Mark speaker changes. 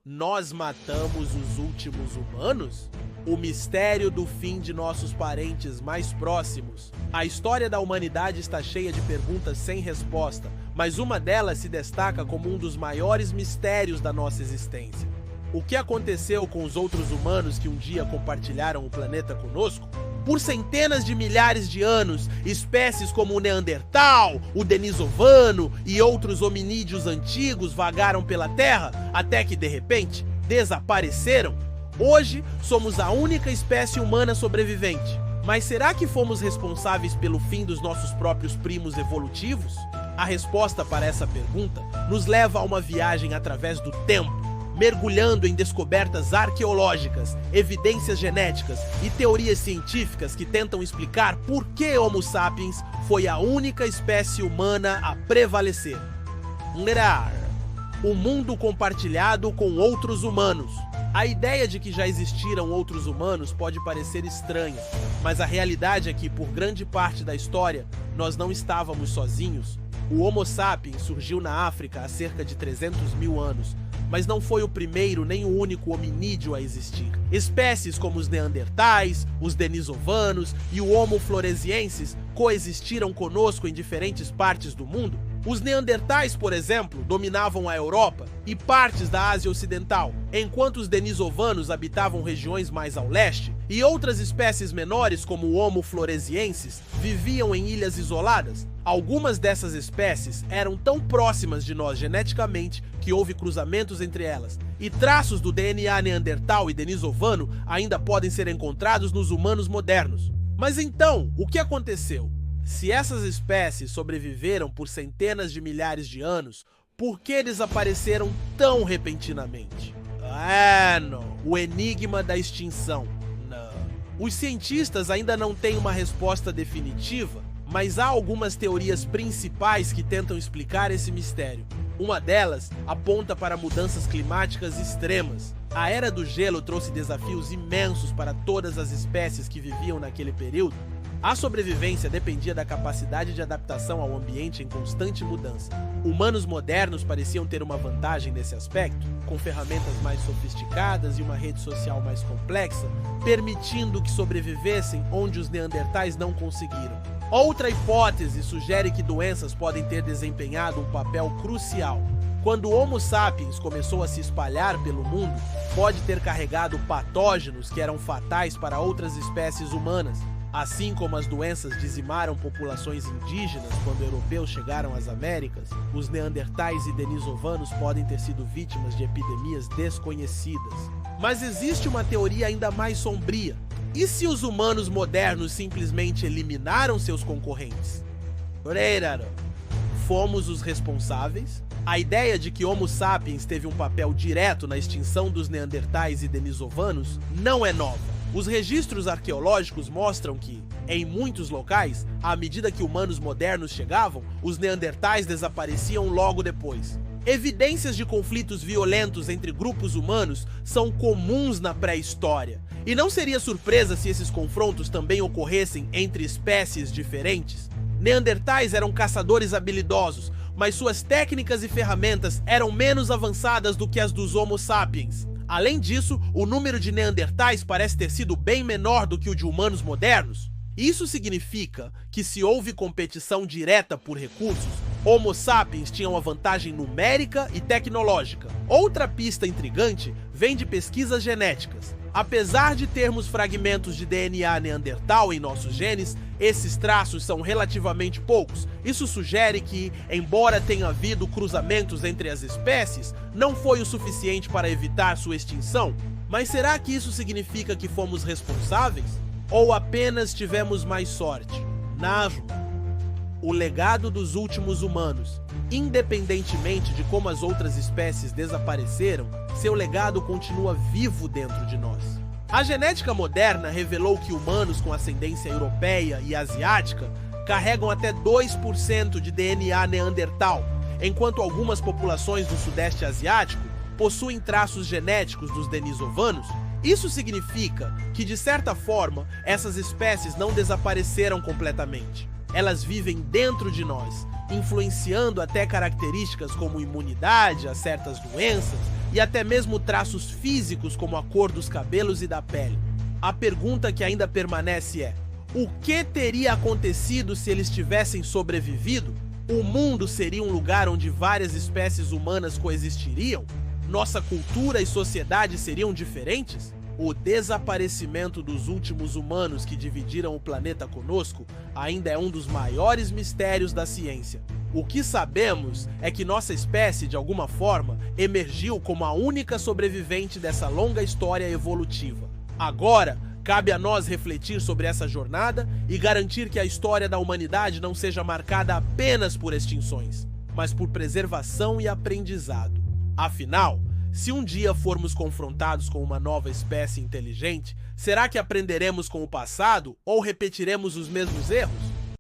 Speaker 1: Nós matamos os últimos humanos? O mistério do fim de nossos parentes mais próximos. A história da humanidade está cheia de perguntas sem resposta, mas uma delas se destaca como um dos maiores mistérios da nossa existência. O que aconteceu com os outros humanos que um dia compartilharam o planeta conosco? Por centenas de milhares de anos, espécies como o Neandertal, o Denisovano e outros hominídeos antigos vagaram pela Terra até que, de repente, desapareceram. Hoje, somos a única espécie humana sobrevivente. Mas será que fomos responsáveis pelo fim dos nossos próprios primos evolutivos? A resposta para essa pergunta nos leva a uma viagem através do tempo, mergulhando em descobertas arqueológicas, evidências genéticas e teorias científicas que tentam explicar por que Homo sapiens foi a única espécie humana a prevalecer. O mundo compartilhado com outros humanos. A ideia de que já existiram outros humanos pode parecer estranha, mas a realidade é que, por grande parte da história, nós não estávamos sozinhos. O Homo sapiens surgiu na África há cerca de 300 mil anos, mas não foi o primeiro nem o único hominídeo a existir. Espécies como os Neandertais, os Denisovanos e o Homo floresiensis coexistiram conosco em diferentes partes do mundo. Os Neandertais, por exemplo, dominavam a Europa e partes da Ásia Ocidental, enquanto os Denisovanos habitavam regiões mais ao leste, e outras espécies menores, como o Homo floresiensis, viviam em ilhas isoladas. Algumas dessas espécies eram tão próximas de nós geneticamente que houve cruzamentos entre elas, e traços do DNA Neandertal e Denisovano ainda podem ser encontrados nos humanos modernos. Mas então, o que aconteceu? Se essas espécies sobreviveram por centenas de milhares de anos, por que desapareceram tão repentinamente? O enigma da extinção. Não. Os cientistas ainda não têm uma resposta definitiva, mas há algumas teorias principais que tentam explicar esse mistério. Uma delas aponta para mudanças climáticas extremas. A Era do Gelo trouxe desafios imensos para todas as espécies que viviam naquele período. A sobrevivência dependia da capacidade de adaptação ao ambiente em constante mudança. Humanos modernos pareciam ter uma vantagem nesse aspecto, com ferramentas mais sofisticadas e uma rede social mais complexa, permitindo que sobrevivessem onde os neandertais não conseguiram. Outra hipótese sugere que doenças podem ter desempenhado um papel crucial. Quando o Homo sapiens começou a se espalhar pelo mundo, pode ter carregado patógenos que eram fatais para outras espécies humanas. Assim como as doenças dizimaram populações indígenas quando europeus chegaram às Américas, os neandertais e denisovanos podem ter sido vítimas de epidemias desconhecidas. Mas existe uma teoria ainda mais sombria. E se os humanos modernos simplesmente eliminaram seus concorrentes? Fomos os responsáveis? A ideia de que Homo sapiens teve um papel direto na extinção dos neandertais e denisovanos não é nova. Os registros arqueológicos mostram que, em muitos locais, à medida que humanos modernos chegavam, os neandertais desapareciam logo depois. Evidências de conflitos violentos entre grupos humanos são comuns na pré-história. E não seria surpresa se esses confrontos também ocorressem entre espécies diferentes. Neandertais eram caçadores habilidosos, mas suas técnicas e ferramentas eram menos avançadas do que as dos Homo sapiens. Além disso, o número de neandertais parece ter sido bem menor do que o de humanos modernos. Isso significa que, se houve competição direta por recursos, Homo sapiens tinha uma vantagem numérica e tecnológica. Outra pista intrigante vem de pesquisas genéticas. Apesar de termos fragmentos de DNA neandertal em nossos genes, esses traços são relativamente poucos. Isso sugere que, embora tenha havido cruzamentos entre as espécies, não foi o suficiente para evitar sua extinção. Mas será que isso significa que fomos responsáveis? Ou apenas tivemos mais sorte? O legado dos últimos humanos. Independentemente de como as outras espécies desapareceram, seu legado continua vivo dentro de nós. A genética moderna revelou que humanos com ascendência europeia e asiática carregam até 2% de DNA neandertal, enquanto algumas populações do Sudeste Asiático possuem traços genéticos dos denisovanos. Isso significa que, de certa forma, essas espécies não desapareceram completamente. Elas vivem dentro de nós, influenciando até características como imunidade a certas doenças, e até mesmo traços físicos como a cor dos cabelos e da pele. A pergunta que ainda permanece é: o que teria acontecido se eles tivessem sobrevivido? O mundo seria um lugar onde várias espécies humanas coexistiriam? Nossa cultura e sociedade seriam diferentes? O desaparecimento dos últimos humanos que dividiram o planeta conosco ainda é um dos maiores mistérios da ciência. O que sabemos é que nossa espécie, de alguma forma, emergiu como a única sobrevivente dessa longa história evolutiva. Agora, cabe a nós refletir sobre essa jornada e garantir que a história da humanidade não seja marcada apenas por extinções, mas por preservação e aprendizado. Afinal, se um dia formos confrontados com uma nova espécie inteligente, será que aprenderemos com o passado ou repetiremos os mesmos erros?